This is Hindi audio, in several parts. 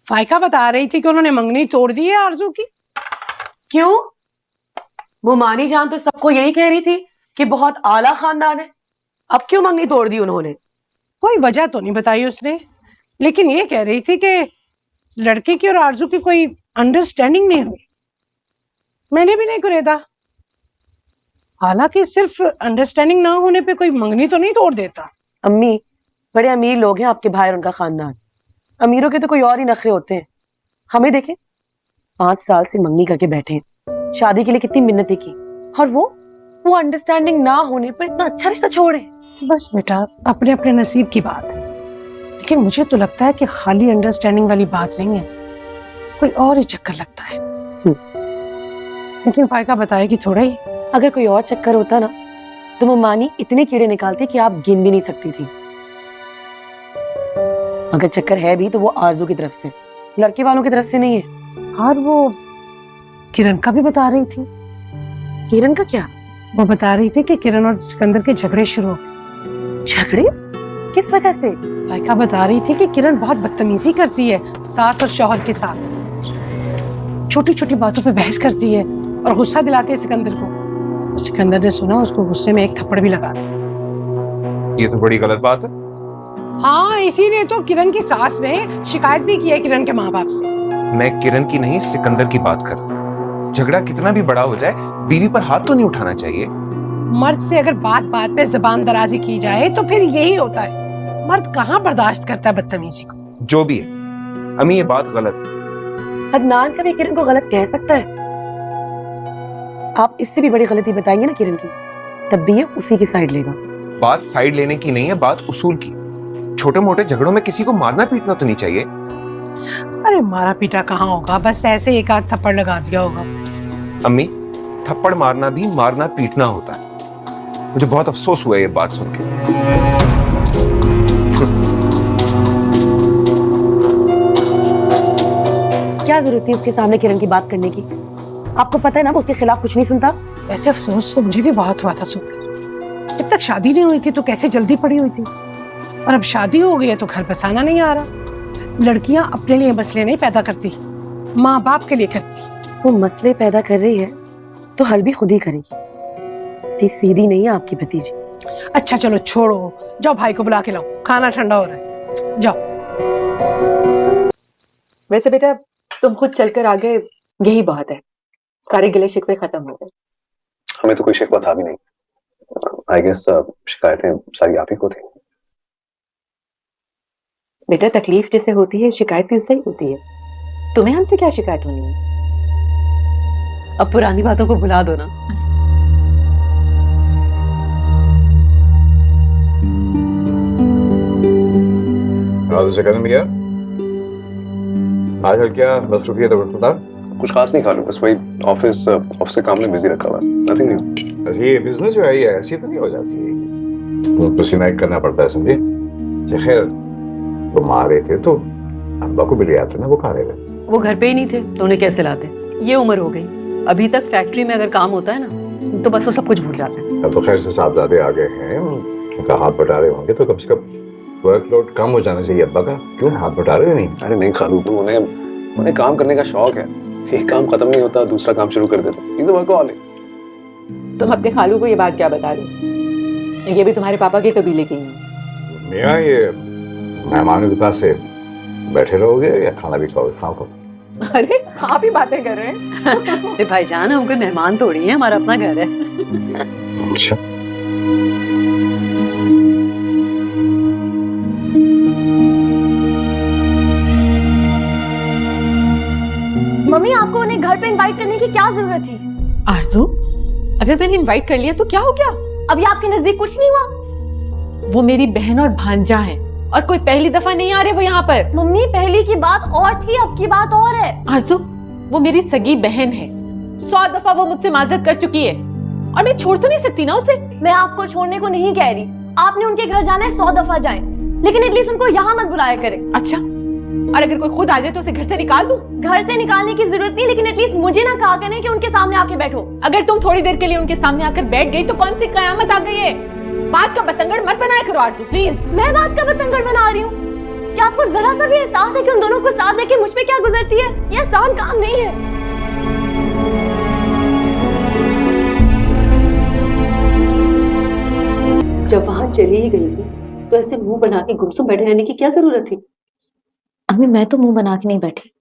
फाइका बता रही थी कि उन्होंने मंगनी तोड़ दी है आरजू की। क्यों? वो मानी जान तो सबको यही कह रही थी कि बहुत आला खानदान है, अब क्यों मंगनी तोड़ दी उन्होंने? कोई वजह तो नहीं बताई उसने, लेकिन ये कह रही थी कि लड़के की और आरजू की कोई अंडरस्टैंडिंग नहीं हुई। मैंने भी नहीं कुरेदा, हालांकि सिर्फ अंडरस्टैंडिंग ना होने पे कोई मंगनी तो नहीं तोड़ देता। अम्मी, बड़े अमीर लोग हैं आपके भाई और उनका खानदान, अमीरों के तो कोई और ही नखरे होते हैं। हमें देखें, 5 साल से मंगनी करके बैठे हैं, शादी के लिए कितनी मिन्नतें की, और वो अंडरस्टैंडिंग ना होने पर इतना अच्छा रिश्ता छोड़े। बस बेटा, अपने अपने नसीब की बात है, लेकिन मुझे तो लगता है कि खाली अंडरस्टैंडिंग वाली बात नहीं है, कोई और ही चक्कर लगता है। लेकिन फायका बताएगी थोड़ा ही। अगर कोई और चक्कर होता ना तो मम्मानी इतने कीड़े निकालती कि आप गिन भी नहीं सकती थी। अगर चक्कर है भी तो वो आरजू की तरफ से, लड़के वालों की तरफ से नहीं है। और वो किरण का भी बता रही थी। किरण का क्या? वो बता रही थी कि किरण और सिकंदर के झगड़े शुरू हो गए। झगड़े? किस वजह से? फायका बता रही थी कि किरण बहुत बदतमीजी करती है सास और शौहर के साथ, छोटी छोटी बातों पे बहस करती है और गुस्सा दिलाती है सिकंदर को। सिकंदर ने सुना, उसको गुस्से में एक थप्पड़ भी लगा दिया। ये तो बड़ी गलत बात है। हाँ, इसीलिए तो किरण की सास ने शिकायत भी की है किरण के माँ बाप से। मैं किरण की नहीं, सिकंदर की बात कर। झगड़ा कितना भी बड़ा हो जाए, बीवी पर हाथ तो नहीं उठाना चाहिए। मर्द से अगर बात बात पे जबान दराजी की जाए तो फिर यही होता है। मर्द कहाँ बर्दाश्त करता है बदतमीजी को। जो भी है अम्मी, ये बात गलत है। अदनान कभी किरण को गलत कह सकता है? आप इससे भी बड़ी गलती बताएंगे ना किरण की, तब भी ये उसी की साइड लेगा। बात साइड लेने की नहीं है, बात उसूल की। छोटे मोटे झगड़ों में किसी को मारना पीटना तो नहीं चाहिए। अरे मारा पीटा कहाँ होगा, बस ऐसे एक आध थप्पड़ लगा दिया होगा। अम्मी, थप्पड़ मारना भी मारना पीटना होता है। मुझे बहुत अफसोस हुआ ये बात सुन के। क्या जरूरत थी उसके सामने किरण की बात करने की? आपको पता है ना वो उसके खिलाफ कुछ नहीं सुनता। ऐसे अफसोस तो मुझे भी बहुत हुआ था सुनकर। जब तक शादी नहीं हुई थी तो कैसे जल्दी पड़ी हुई थी, और अब शादी हो गई है तो घर बसाना नहीं आ रहा। लड़कियां अपने लिए मसले नहीं पैदा करती, माँ बाप के लिए करती। वो मसले पैदा कर रही है तो हल भी खुद ही करेगी। इतनी सीधी नहीं है आपकी भतीजी। अच्छा चलो छोड़ो, जाओ भाई को बुला के लाओ, खाना ठंडा हो रहा है, जाओ। वैसे बेटा तुम खुद चलकर आ गए, यही बहुत है। सारे गिले शिकवे खत्म हो गए। हमें तो कोई शिकवा था भी नहीं। आई गेस शिकायतें सारी आप ही को थी। बेटा तकलीफ जैसे होती है शिकायत भी उससे ही होती है। तुम्हें हमसे क्या शिकायत होनी है? अब पुरानी बातों को भुला दो ना। भैया आजकल क्या मसरूफियत है बता? कुछ खास नहीं खालू, बस वही ऑफिस के काम में बिजी रखा हुआ, नथिंग न्यू। ये बिजनेस जो है ये ऐसी तो नहीं हो जाती है, तो पसीना करना पड़ता है समझे। खैर तुम आ रहे थे तो अम्बा को भी ले आते ना, वो खा रहे थे। वो घर पे ही नहीं थे तो उन्हें कैसे लाते? ये उम्र हो गई, अभी तक फैक्ट्री में अगर काम होता है ना तो बस वो सब कुछ भूल जाते हैं। अब तो खैर से साहबजादे आ गए हैं, उनका हाथ बटा रहे होंगे तो कम से कम वर्कलोड कम हो जाना चाहिए अब्बा का। क्यों हाथ बटा रहे नहीं? अरे नहीं खालू, तो उन्हें काम करने का शौक है। एक काम खत्म नहीं होता दूसरा काम शुरू कर देते। Is a workaholic. तुम अपने खालू को ये बात क्या बता रहे हो? ये भी तुम्हारे पापा के कबीले के हैं। मियाँ ये मेहमानों के पास से बैठे रहोगे या खाना भी खाओगे? खाओ। अरे आप ही बातें कर रहे हैं। भाईजान हम कोई मेहमान थोड़ी है, हमारा अपना घर है। अच्छा मम्मी, आपको उन्हें घर पे इनवाइट करने की क्या जरूरत थी? आरजू, अगर मैंने इनवाइट कर लिया तो क्या हो गया? अभी आपके नजदीक कुछ नहीं हुआ। वो मेरी बहन और भांजा है और कोई पहली दफा नहीं आ रहे वो यहाँ पर। मम्मी, पहली की बात और थी, अब की बात और है। आरजू, वो मेरी सगी बहन है, 100 दफा वो मुझसे माजरत कर चुकी है और मैं छोड़ तो नहीं सकती ना उसे। मैं आपको छोड़ने को नहीं कह रही, आपने उनके घर जाना है 100 दफा जाएं, लेकिन एटलीस्ट उनको यहाँ मत बुलाया करें। अच्छा, और अगर कोई खुद आ जाए तो उसे घर से निकाल दूं? घर से निकालने की जरूरत नहीं, लेकिन एटलीस्ट मुझे ना कहा करें कि उनके सामने आके बैठो। अगर तुम थोड़ी देर के लिए उनके सामने आकर बैठ गई तो कौन सी कयामत आ गई है? बात का बतंगड़ मत बनाया करो आरजू, प्लीज। मैं बात का बतंगड़ बना रही हूँ? क्या आपको जरा सा भी एहसास है कि उन दोनों को साथ लेके मुझ पे गुजरती है, ये आसान काम नहीं है। जब वहां चली ही गई थी तो ऐसे मुंह बना के गुमसुम बैठे रहने की क्या जरूरत थी? अम्मी मैं तो मुंह बना के नहीं बैठी,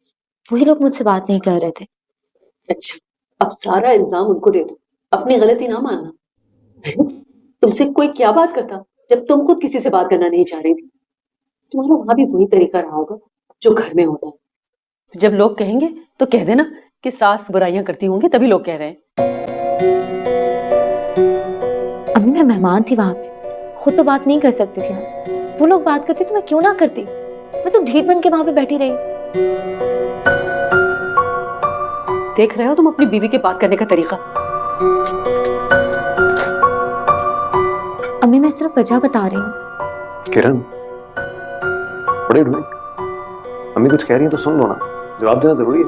वही लोग मुझसे बात नहीं कर रहे थे। अच्छा, अब सारा इल्जाम उनको दे दो, अपनी गलती ना मानना। तुमसे कोई क्या बात करता जब तुम खुद किसी से बात करना नहीं चाह रही थी? तुम्हारा वहां भी वही तरीका रहा होगा जो घर में होता है। जब लोग कहेंगे तो कह देना कि सास बुराइयां करती होंगी तभी लोग कह रहे हैं। अम्मी मैं मेहमान थी वहां पे, खुद तो बात नहीं कर सकती थी ना। वो लोग बात करते तो मैं क्यों ना करती, मैं तो ढीठ बन के वहां पे बैठी रही। देख रहे हो तुम अपनी बीवी के बात करने का तरीका? अम्मी मैं सिर्फ वजह बता रही हूँ। किरण, बड़े डूए, अम्मी कुछ कह रही है तो सुन लो ना, जवाब देना जरूरी है।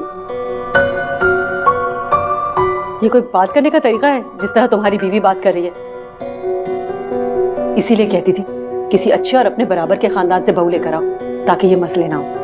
ये कोई बात करने का तरीका है जिस तरह तुम्हारी बीवी बात कर रही है? इसीलिए कहती थी किसी अच्छे और अपने बराबर के खानदान से बहू लेकर आओ ताकि ये मसले ना हो।